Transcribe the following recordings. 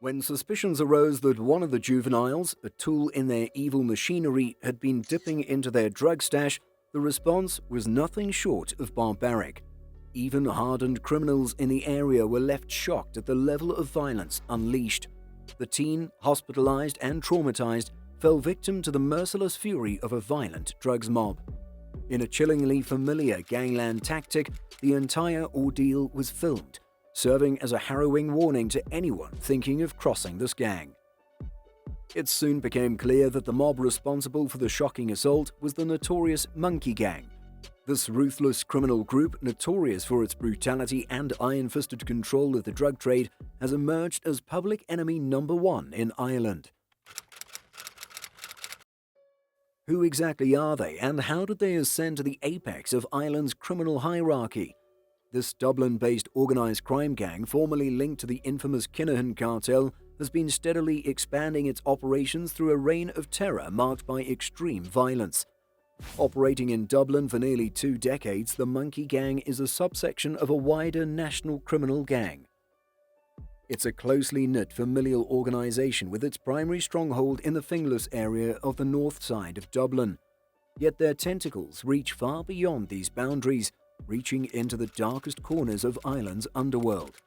When suspicions arose that one of the juveniles, a tool in their evil machinery, had been dipping into their drug stash, the response was nothing short of barbaric. Even hardened criminals in the area were left shocked at the level of violence unleashed. The teen, hospitalized and traumatized, fell victim to the merciless fury of a violent drugs mob. In a chillingly familiar gangland tactic, the entire ordeal was filmed, serving as a harrowing warning to anyone thinking of crossing this gang. It soon became clear that the mob responsible for the shocking assault was the notorious Monkey Gang. This ruthless criminal group, notorious for its brutality and iron-fisted control of the drug trade, has emerged as public enemy number one in Ireland. Who exactly are they, and how did they ascend to the apex of Ireland's criminal hierarchy? This Dublin-based organised crime gang, formerly linked to the infamous Kinahan cartel, has been steadily expanding its operations through a reign of terror marked by extreme violence. Operating in Dublin for nearly 2 decades, the Monkey Gang is a subsection of a wider national criminal gang. It's a closely knit familial organisation with its primary stronghold in the Finglas area of the north side of Dublin. Yet their tentacles reach far beyond these boundaries, reaching into the darkest corners of Ireland's underworld.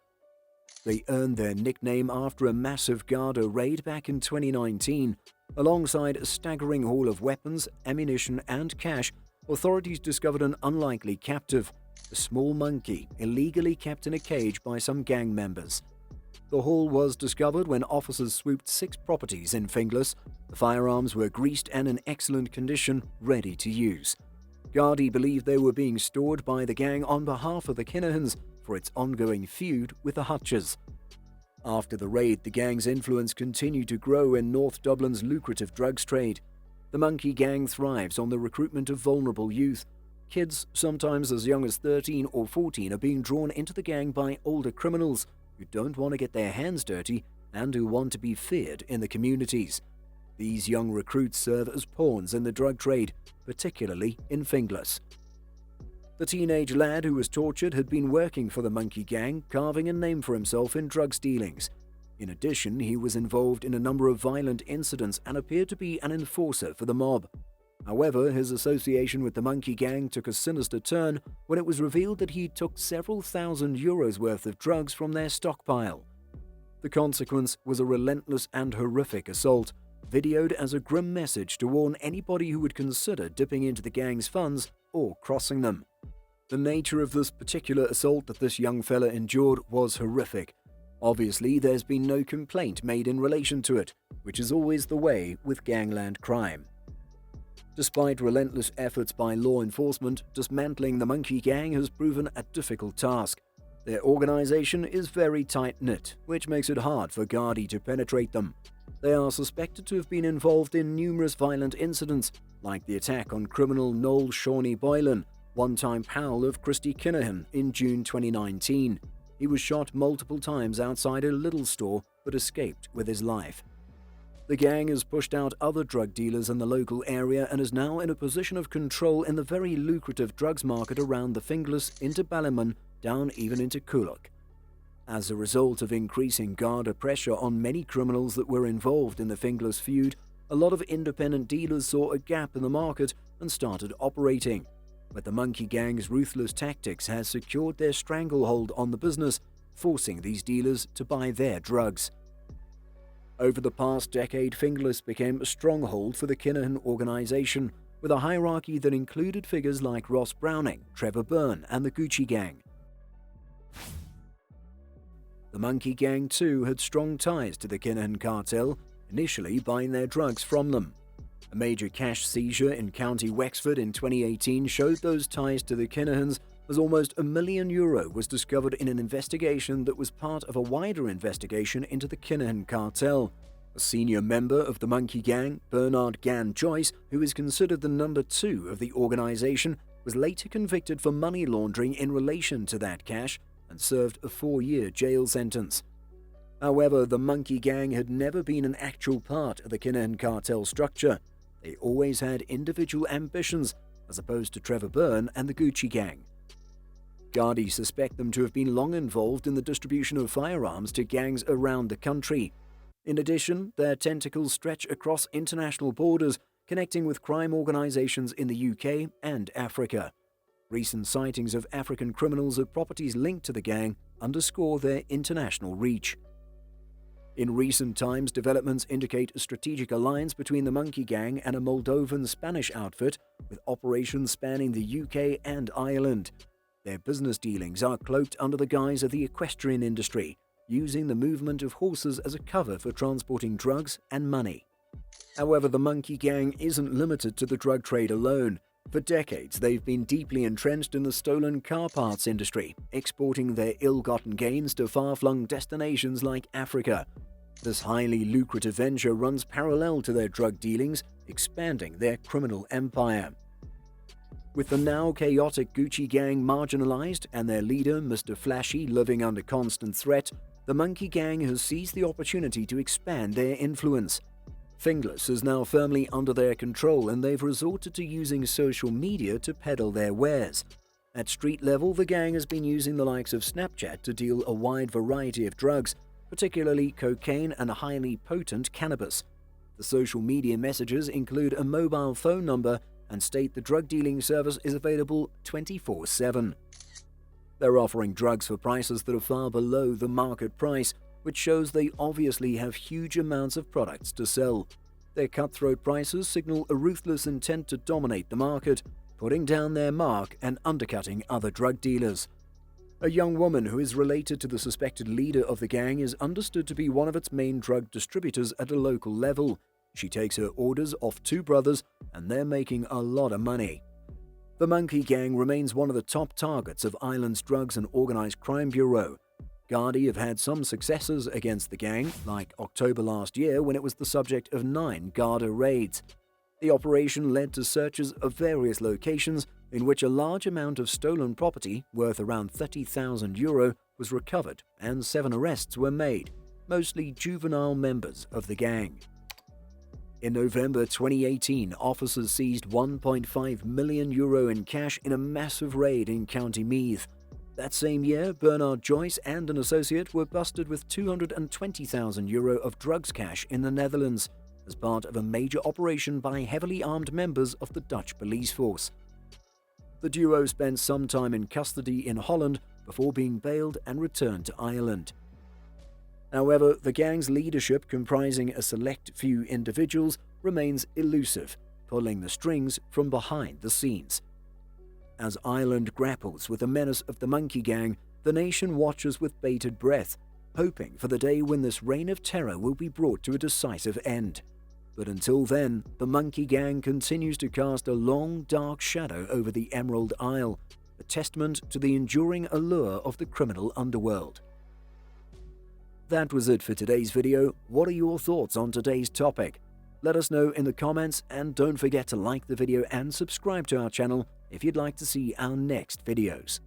They earned their nickname after a massive Garda raid back in 2019. Alongside a staggering haul of weapons, ammunition and cash, authorities discovered an unlikely captive, a small monkey illegally kept in a cage by some gang members. The haul was discovered when officers swooped 6 properties in Finglas. The firearms were greased and in excellent condition, ready to use. Gardaí believed they were being stored by the gang on behalf of the Kinahans for its ongoing feud with the Hutches. After the raid, the gang's influence continued to grow in North Dublin's lucrative drugs trade. The Monkey Gang thrives on the recruitment of vulnerable youth. Kids, sometimes as young as 13 or 14, are being drawn into the gang by older criminals who don't want to get their hands dirty and who want to be feared in the communities. These young recruits serve as pawns in the drug trade, particularly in Finglas. The teenage lad who was tortured had been working for the Monkey Gang, carving a name for himself in drug dealings. In addition, he was involved in a number of violent incidents and appeared to be an enforcer for the mob. However, his association with the Monkey Gang took a sinister turn when it was revealed that he took several thousand euros worth of drugs from their stockpile. The consequence was a relentless and horrific assault, videoed as a grim message to warn anybody who would consider dipping into the gang's funds or crossing them. The nature of this particular assault that this young fella endured was horrific. Obviously, there's been no complaint made in relation to it, which is always the way with gangland crime. Despite relentless efforts by law enforcement, dismantling the Monkey Gang has proven a difficult task. Their organization is very tight-knit, which makes it hard for Gardaí to penetrate them. They are suspected to have been involved in numerous violent incidents, like the attack on criminal Noel Shawnee Boylan, one-time pal of Christy Kinahan, in June 2019. He was shot multiple times outside a Lidl store but escaped with his life. The gang has pushed out other drug dealers in the local area and is now in a position of control in the very lucrative drugs market around the Finglas, into Ballymun, down even into Coolock. As a result of increasing Garda pressure on many criminals that were involved in the Finglas feud, a lot of independent dealers saw a gap in the market and started operating. But the Monkey Gang's ruthless tactics has secured their stranglehold on the business, forcing these dealers to buy their drugs. Over the past decade, Finglas became a stronghold for the Kinahan organization, with a hierarchy that included figures like Ross Browning, Trevor Byrne, and the Gucci Gang. The Monkey Gang, too, had strong ties to the Kinahan cartel, initially buying their drugs from them. A major cash seizure in County Wexford in 2018 showed those ties to the Kinahans, as almost €1 million was discovered in an investigation that was part of a wider investigation into the Kinahan cartel. A senior member of the Monkey Gang, Bernard Gann Joyce, who is considered the number 2 of the organization, was later convicted for money laundering in relation to that cash and served a 4-year jail sentence. However, the Monkey Gang had never been an actual part of the Kinahan cartel structure. They always had individual ambitions, as opposed to Trevor Byrne and the Gucci Gang. Gardaí suspect them to have been long involved in the distribution of firearms to gangs around the country. In addition, their tentacles stretch across international borders, connecting with crime organizations in the UK and Africa. Recent sightings of African criminals at properties linked to the gang underscore their international reach. In recent times, developments indicate a strategic alliance between the Monkey Gang and a Moldovan Spanish outfit, with operations spanning the UK and Ireland. Their business dealings are cloaked under the guise of the equestrian industry, using the movement of horses as a cover for transporting drugs and money. However, the Monkey Gang isn't limited to the drug trade alone. For decades, they've been deeply entrenched in the stolen car parts industry, exporting their ill-gotten gains to far-flung destinations like Africa. This highly lucrative venture runs parallel to their drug dealings, expanding their criminal empire. With the now chaotic Gucci Gang marginalized and their leader, Mr. Flashy, living under constant threat, the Monkey Gang has seized the opportunity to expand their influence. Fingless is now firmly under their control, and they've resorted to using social media to peddle their wares. At street level, the gang has been using the likes of Snapchat to deal a wide variety of drugs, particularly cocaine and highly potent cannabis. The social media messages include a mobile phone number and state the drug dealing service is available 24/7. They're offering drugs for prices that are far below the market price, which shows they obviously have huge amounts of products to sell. Their cutthroat prices signal a ruthless intent to dominate the market, putting down their mark and undercutting other drug dealers. A young woman who is related to the suspected leader of the gang is understood to be one of its main drug distributors at a local level. She takes her orders off two brothers, and they're making a lot of money. The Monkey Gang remains one of the top targets of Ireland's Drugs and Organised Crime Bureau. Gardaí have had some successes against the gang, like October last year when it was the subject of 9 Garda raids. The operation led to searches of various locations in which a large amount of stolen property, worth around €30,000, was recovered and 7 arrests were made, mostly juvenile members of the gang. In November 2018, officers seized €1.5 million in cash in a massive raid in County Meath. That same year, Bernard Joyce and an associate were busted with €220,000 of drugs cash in the Netherlands, as part of a major operation by heavily armed members of the Dutch police force. The duo spent some time in custody in Holland before being bailed and returned to Ireland. However, the gang's leadership, comprising a select few individuals, remains elusive, pulling the strings from behind the scenes. As Ireland grapples with the menace of the Monkey Gang, the nation watches with bated breath, hoping for the day when this reign of terror will be brought to a decisive end. But until then, the Monkey Gang continues to cast a long, dark shadow over the Emerald Isle, a testament to the enduring allure of the criminal underworld. That was it for today's video. What are your thoughts on today's topic? Let us know in the comments, and don't forget to like the video and subscribe to our channel if you'd like to see our next videos.